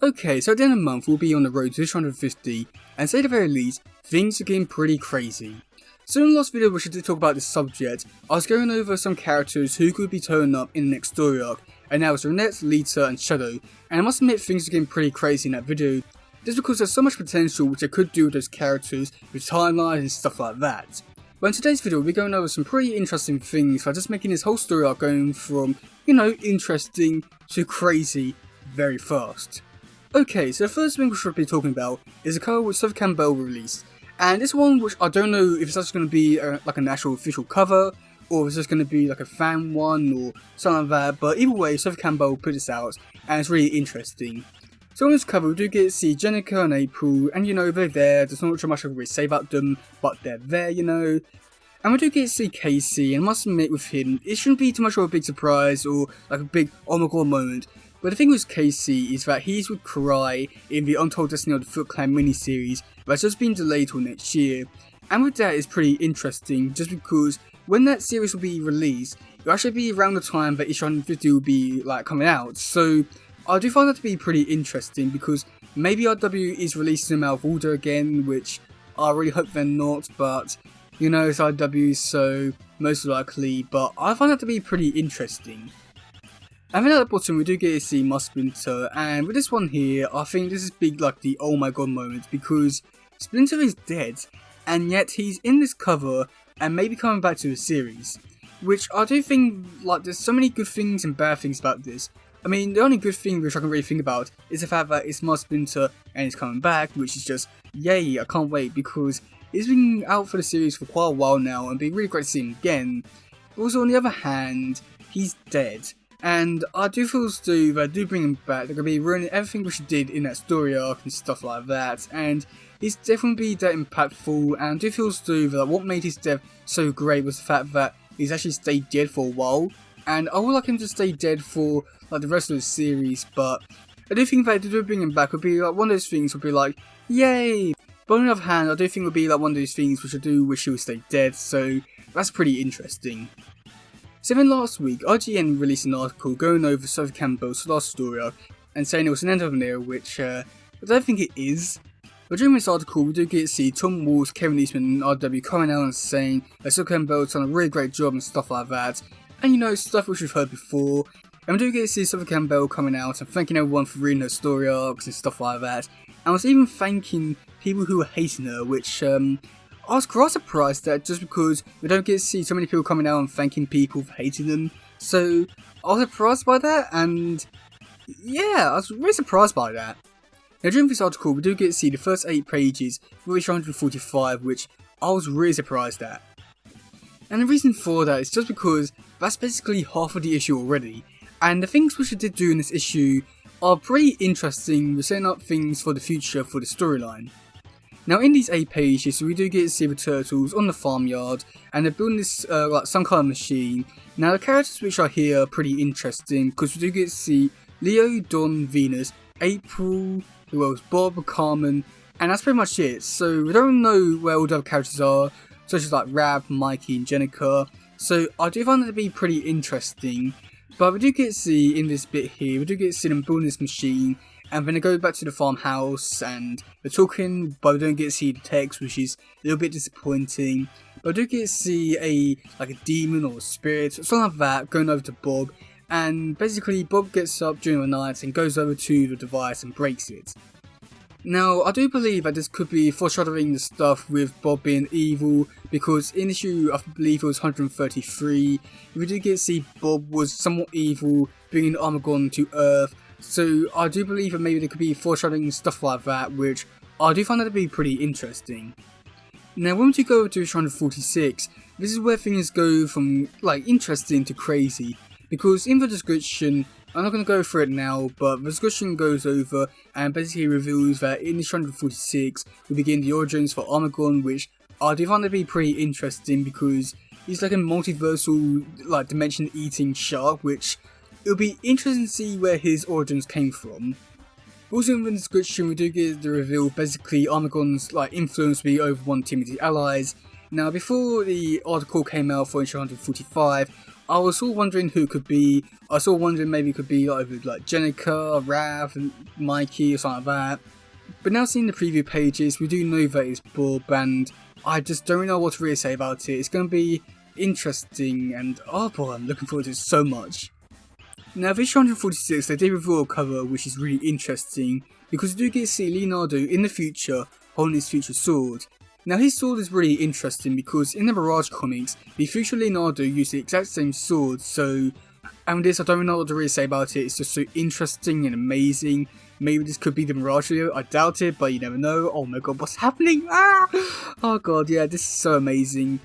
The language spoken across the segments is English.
Okay, so at the end of the month we'll be on the road to 250, and to say the very least, things are getting pretty crazy. So in the last video which I did talk about this subject, I was going over some characters who could be turning up in the next story arc, and now it's Renette, Lita and Shadow, and I must admit things are getting pretty crazy in that video, just because there's so much potential which I could do with those characters, with timelines and stuff like that. But in today's video we'll be going over some pretty interesting things by just making this whole story arc going from, interesting to crazy very fast. Okay, so the first thing we should be talking about is a cover which Sophie Campbell released, and this one which I don't know if it's actually going to be like an actual official cover, or if it's just going to be like a fan one or something like that, but either way Sophie Campbell put this out and it's really interesting. So on this cover we do get to see Jenica and April, and they're there, there's not much I can really say about them, but they're there, And we do get to see Casey, and I must admit with him, it shouldn't be too much of a big surprise or like a big oh my god moment. But the thing with Casey is that he's with Karai in the Untold Destiny of the Foot Clan miniseries that's just been delayed till next year. And with that it's pretty interesting just because when that series will be released, it'll actually be around the time that issue 150 will be coming out. So I do find that to be pretty interesting because maybe RW is releasing them out of order again, which I really hope they're not, but it's RW, so most likely, but I find that to be pretty interesting. And then at the bottom we do get to see Splinter, and with this one here, I think this is big like the oh my god moment, because Splinter is dead, and yet he's in this cover and maybe coming back to the series. Which I do think, there's so many good things and bad things about this. I mean, the only good thing which I can really think about is the fact that it's Splinter and he's coming back, which is just, yay, I can't wait, because he's been out for the series for quite a while now, and it'd be really great to see him again. But also on the other hand, he's dead. And I do feel as though if I do bring him back, they're going to be ruining everything which he did in that story arc and stuff like that. And he's definitely that impactful, and I do feel as though that what made his death so great was the fact that he's actually stayed dead for a while. And I would like him to stay dead for the rest of the series, but I do think that if they do bring him back, would be one of those things would be yay! But on the other hand, I do think it would be one of those things which I do wish he would stay dead, so that's pretty interesting. So then last week, IGN released an article going over Sophie Campbell's last story arc and saying it was an end of an era, which I don't think it is. But during this article, we do get to see Tom Waltz, Kevin Eastman and RW coming out and saying that Sophie Campbell's done a really great job and stuff like that, and stuff which we've heard before. And we do get to see Sophie Campbell coming out and thanking everyone for reading her story arcs and stuff like that, and was even thanking people who were hating her, which I was quite surprised at, just because we don't get to see so many people coming out and thanking people for hating them. So I was surprised by that, and yeah, I was really surprised by that. Now during this article we do get to see the first 8 pages of issue 145, which I was really surprised at. And the reason for that is just because that's basically half of the issue already, and the things which I did do in this issue are pretty interesting. We're setting up things for the future for the storyline. Now in these 8 pages we do get to see the turtles on the farmyard, and they're building this some kind of machine. Now the characters which are here are pretty interesting because we do get to see Leo, Dawn, Venus, April, who else, Bob, Carmen, and that's pretty much it. So we don't know where all the other characters are, such as Rab, Mikey and Jenica, so I do find that to be pretty interesting. But we do get to see in this bit here, we do get to see them building this machine, and then they go back to the farmhouse and they're talking, but we don't get to see the text, which is a little bit disappointing. But we do get to see a demon or a spirit or something like that going over to Bob, and basically Bob gets up during the night and goes over to the device and breaks it. Now I do believe that this could be foreshadowing the stuff with Bob being evil, because in issue I believe it was 133, we do get to see Bob was somewhat evil, bringing Armageddon to Earth. So I do believe that maybe there could be foreshadowing stuff like that, which I do find that to be pretty interesting. Now when we do go over to issue 146, this is where things go from interesting to crazy, because in the description, I'm not going to go through it now, but the description goes over and basically reveals that in issue 146 we begin the origins for Armageddon, which I do find to be pretty interesting because he's a multiversal dimension eating shark, which it'll be interesting to see where his origins came from. Also in the description we do get the reveal basically Armageddon's influence will be over one Timothy allies. Now before the article came out for issue 145, I was sort of wondering who it could be. I was sort of wondering maybe it could be either like Jenica, Raph, Mikey or something like that. But now seeing the preview pages, we do know that it's Bob, and I just don't know what to really say about it. It's going to be interesting, and oh boy, I'm looking forward to it so much. Now, for issue 146, they did reveal a cover which is really interesting because we do get to see Leonardo in the future holding his future sword. Now, his sword is really interesting because in the Mirage comics, the future Leonardo used the exact same sword, so, and with this, I don't know what to really say about it. It's just so interesting and amazing. Maybe this could be the Mirage video, I doubt it, but you never know. Oh my god, what's happening? Ah! Oh god, yeah, this is so amazing.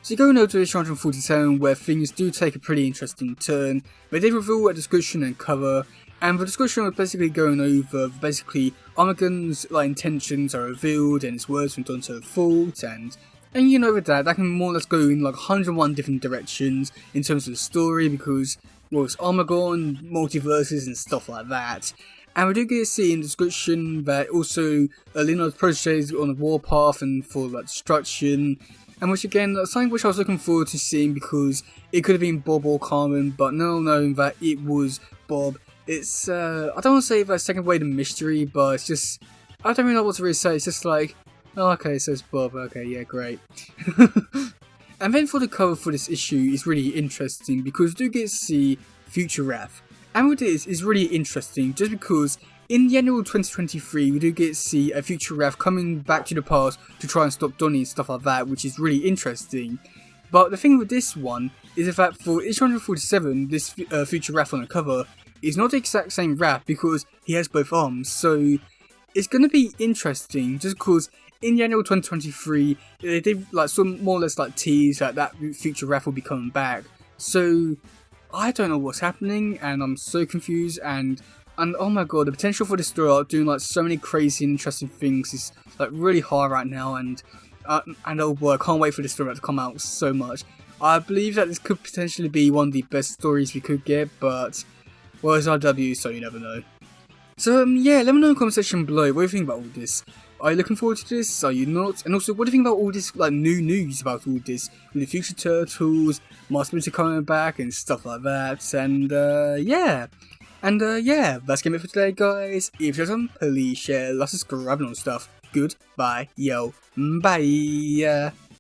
So going over to issue 147 where things do take a pretty interesting turn, but they reveal a description and cover, and the description was basically going over basically Armageddon's intentions are revealed and his words from done to fault, and you know with that can more or less go in like 101 different directions in terms of the story because well it's Armageddon, multiverses and stuff like that. And we do get to see in the description that also Leonardo's protege is on a warpath and for like destruction. And which again, something which I was looking forward to seeing because it could have been Bob or Carmen, but now knowing that it was Bob, it's, I don't want to say that's taking away the mystery, but it's just, I don't really know what to really say, it's just like, oh, okay, so it's Bob, okay, yeah, great. And then for the cover for this issue is really interesting because we do get to see future Raph. And with this is really interesting just because in the annual 2023 we do get to see a future Raph coming back to the past to try and stop Donnie and stuff like that, which is really interesting. But the thing with this one is that for issue 147, this future Raph on the cover is not the exact same Raph because he has both arms, so it's going to be interesting just because in the annual 2023 they did like some more or less like tease that future Raph will be coming back. So I don't know what's happening and I'm so confused and oh my god, the potential for this story arc doing like so many crazy and interesting things is like really high right now, and oh boy, I can't wait for this story arc to come out so much. I believe that this could potentially be one of the best stories we could get, but well, it's RW, so you never know. So yeah, let me know in the comment section below what you think about all this. Are you looking forward to this? Are you not? And also, what do you think about all this like new news about all this with the future Turtles, Master Splinter coming back and stuff like that? And yeah. And yeah, that's gonna be it for today, guys. If you're some, please share, like, subscribe, and all stuff. Goodbye, yo, bye.